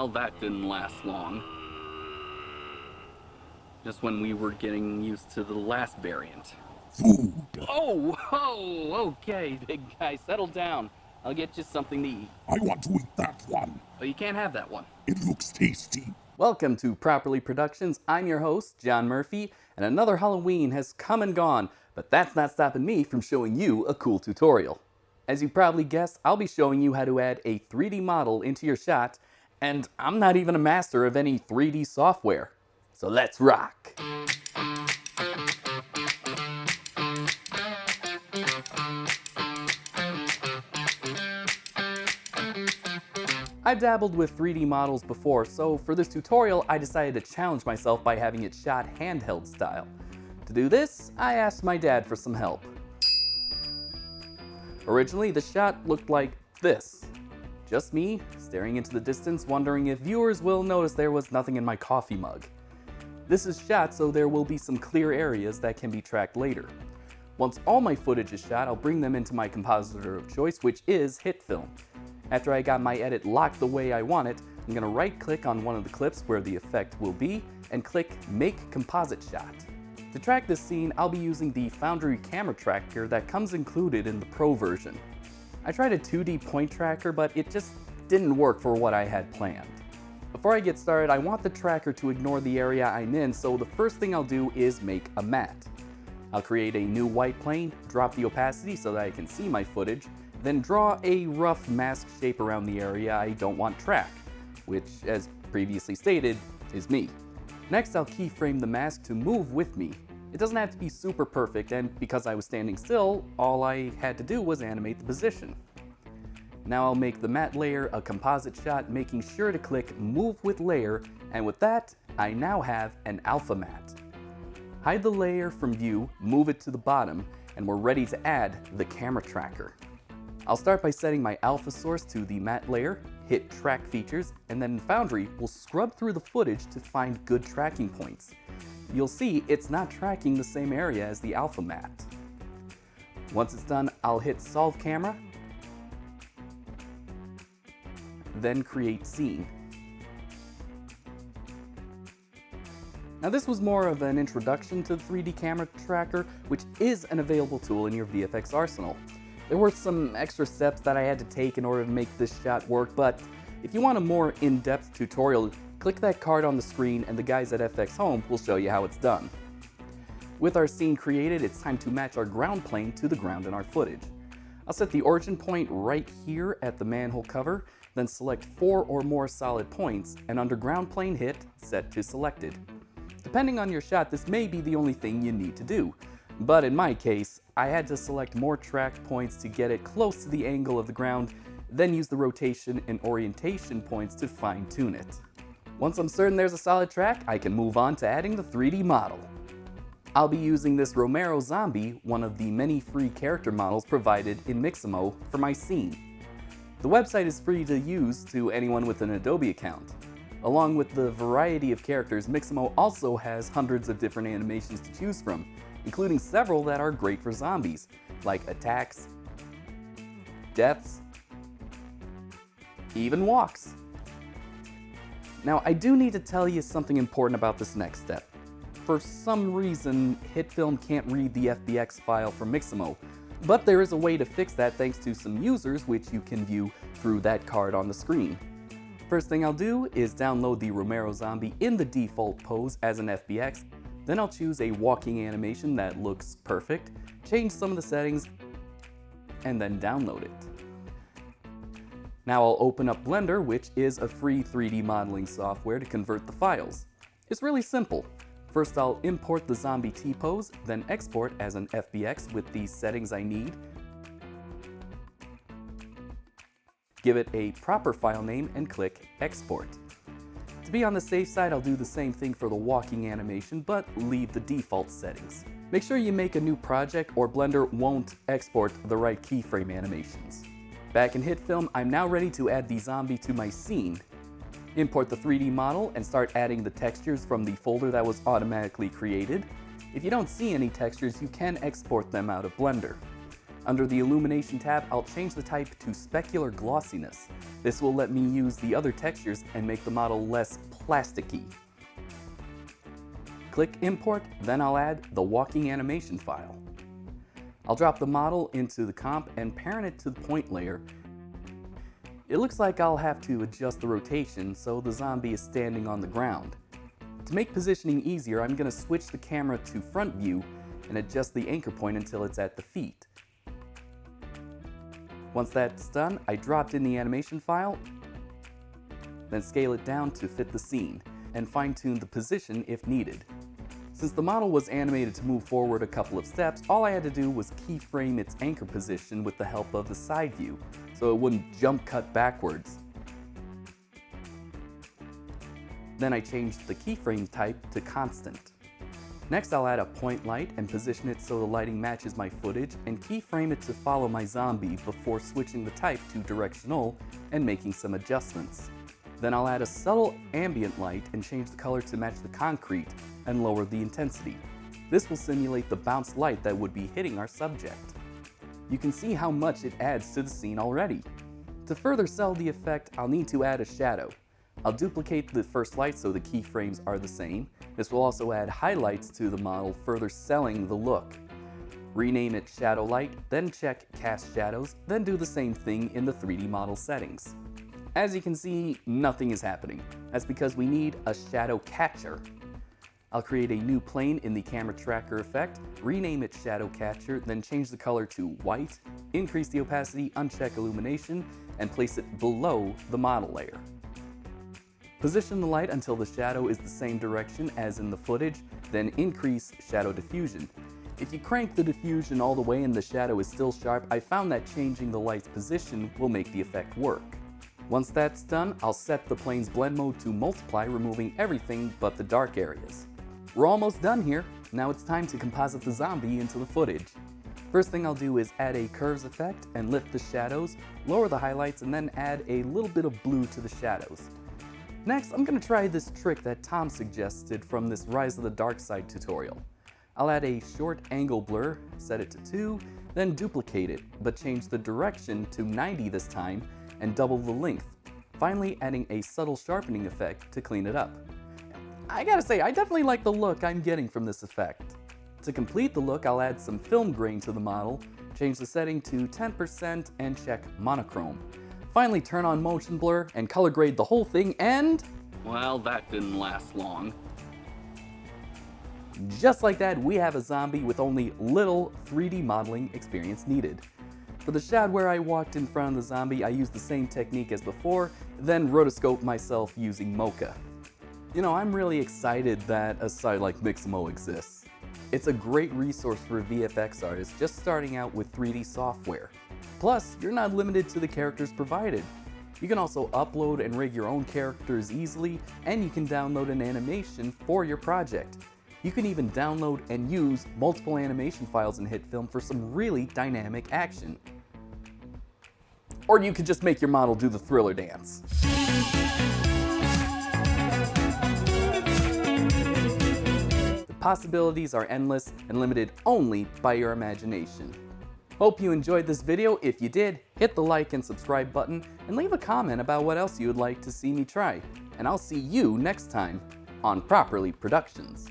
Well, that didn't last long. Just when we were getting used to the last variant. Food. Okay, big guy, settle down. I'll get you something to eat. I want to eat that one. But you can't have that one. It looks tasty. Welcome to Properly Productions. I'm your host, John Murphy, and another Halloween has come and gone, but that's not stopping me from showing you a cool tutorial. As you probably guessed, I'll be showing you how to add a 3D model into your shot, and I'm not even a master of any 3D software. So let's rock! I've dabbled with 3D models before, so for this tutorial I decided to challenge myself by having it shot handheld style. To do this, I asked my dad for some help. Originally, the shot looked like this. Just me, staring into the distance, wondering if viewers will notice there was nothing in my coffee mug. This is shot so there will be some clear areas that can be tracked later. Once all my footage is shot, I'll bring them into my compositor of choice, which is HitFilm. After I got my edit locked the way I want it, I'm going to right-click on one of the clips where the effect will be and click Make Composite Shot. To track this scene, I'll be using the Foundry camera tracker that comes included in the Pro version. I tried a 2D point tracker, but it just didn't work for what I had planned. Before I get started, I want the tracker to ignore the area I'm in, so the first thing I'll do is make a matte. I'll create a new white plane, drop the opacity so that I can see my footage, then draw a rough mask shape around the area I don't want tracked, which, as previously stated, is me. Next, I'll keyframe the mask to move with me. It doesn't have to be super perfect, and because I was standing still, all I had to do was animate the position. Now I'll make the matte layer a composite shot, making sure to click Move with Layer, and with that, I now have an alpha matte. Hide the layer from view, move it to the bottom, and we're ready to add the camera tracker. I'll start by setting my alpha source to the matte layer, hit Track Features, and then in Foundry, we'll scrub through the footage to find good tracking points. You'll see it's not tracking the same area as the alpha matte. Once it's done, I'll hit Solve Camera, then Create Scene. Now this was more of an introduction to the 3D camera tracker, which is an available tool in your VFX arsenal. There were some extra steps that I had to take in order to make this shot work, but if you want a more in-depth tutorial, click that card on the screen and the guys at FX Home will show you how it's done. With our scene created, it's time to match our ground plane to the ground in our footage. I'll set the origin point right here at the manhole cover, then select 4 or more solid points, and under ground plane hit Set to Selected. Depending on your shot, this may be the only thing you need to do. But in my case, I had to select more track points to get it close to the angle of the ground, then use the rotation and orientation points to fine-tune it. Once I'm certain there's a solid track, I can move on to adding the 3D model. I'll be using this Romero zombie, one of the many free character models provided in Mixamo, for my scene. The website is free to use to anyone with an Adobe account. Along with the variety of characters, Mixamo also has hundreds of different animations to choose from, including several that are great for zombies, like attacks, deaths, even walks. Now, I do need to tell you something important about this next step. For some reason, HitFilm can't read the FBX file from Mixamo, but there is a way to fix that thanks to some users which you can view through that card on the screen. First thing I'll do is download the Romero zombie in the default pose as an FBX. Then I'll choose a walking animation that looks perfect, change some of the settings, and then download it. Now I'll open up Blender, which is a free 3D modeling software to convert the files. It's really simple. First I'll import the zombie T-pose, then export as an FBX with the settings I need. Give it a proper file name and click Export. To be on the safe side, I'll do the same thing for the walking animation, but leave the default settings. Make sure you make a new project or Blender won't export the right keyframe animations. Back in HitFilm, I'm now ready to add the zombie to my scene. Import the 3D model and start adding the textures from the folder that was automatically created. If you don't see any textures, you can export them out of Blender. Under the Illumination tab, I'll change the type to Specular Glossiness. This will let me use the other textures and make the model less plasticky. Click Import, then I'll add the walking animation file. I'll drop the model into the comp and parent it to the point layer. It looks like I'll have to adjust the rotation so the zombie is standing on the ground. To make positioning easier, I'm going to switch the camera to front view and adjust the anchor point until it's at the feet. Once that's done, I dropped in the animation file, then scale it down to fit the scene, and fine-tune the position if needed. Since the model was animated to move forward a couple of steps, all I had to do was keyframe its anchor position with the help of the side view, so it wouldn't jump cut backwards. Then I changed the keyframe type to constant. Next, I'll add a point light and position it so the lighting matches my footage and keyframe it to follow my zombie before switching the type to directional and making some adjustments. Then I'll add a subtle ambient light and change the color to match the concrete and lower the intensity. This will simulate the bounced light that would be hitting our subject. You can see how much it adds to the scene already. To further sell the effect, I'll need to add a shadow. I'll duplicate the first light so the keyframes are the same. This will also add highlights to the model, further selling the look. Rename it Shadow Light, then check Cast Shadows, then do the same thing in the 3D model settings. As you can see, nothing is happening. That's because we need a shadow catcher. I'll create a new plane in the camera tracker effect, rename it Shadow Catcher, then change the color to white, increase the opacity, uncheck illumination, and place it below the model layer. Position the light until the shadow is the same direction as in the footage, then increase shadow diffusion. If you crank the diffusion all the way and the shadow is still sharp, I found that changing the light's position will make the effect work. Once that's done, I'll set the plane's blend mode to multiply, removing everything but the dark areas. We're almost done here. Now it's time to composite the zombie into the footage. First thing I'll do is add a curves effect and lift the shadows, lower the highlights, and then add a little bit of blue to the shadows. Next, I'm going to try this trick that Tom suggested from this Rise of the Dark Side tutorial. I'll add a short angle blur, set it to 2, then duplicate it, but change the direction to 90 this time, and double the length. Finally, adding a subtle sharpening effect to clean it up. I gotta say, I definitely like the look I'm getting from this effect. To complete the look, I'll add some film grain to the model, change the setting to 10%, and check monochrome. Finally, turn on motion blur and color grade the whole thing, and Well, that didn't last long. just like that, we have a zombie with only little 3D modeling experience needed. For the shot where I walked in front of the zombie, I used the same technique as before, then rotoscoped myself using Mocha. You know, I'm really excited that a site like Mixamo exists. It's a great resource for VFX artists just starting out with 3D software. Plus, you're not limited to the characters provided. You can also upload and rig your own characters easily, and you can download an animation for your project. You can even download and use multiple animation files in HitFilm for some really dynamic action. Or you could just make your model do the Thriller dance. The possibilities are endless and limited only by your imagination. Hope you enjoyed this video. If you did, hit the like and subscribe button and leave a comment about what else you would like to see me try. And I'll see you next time on Properly Productions.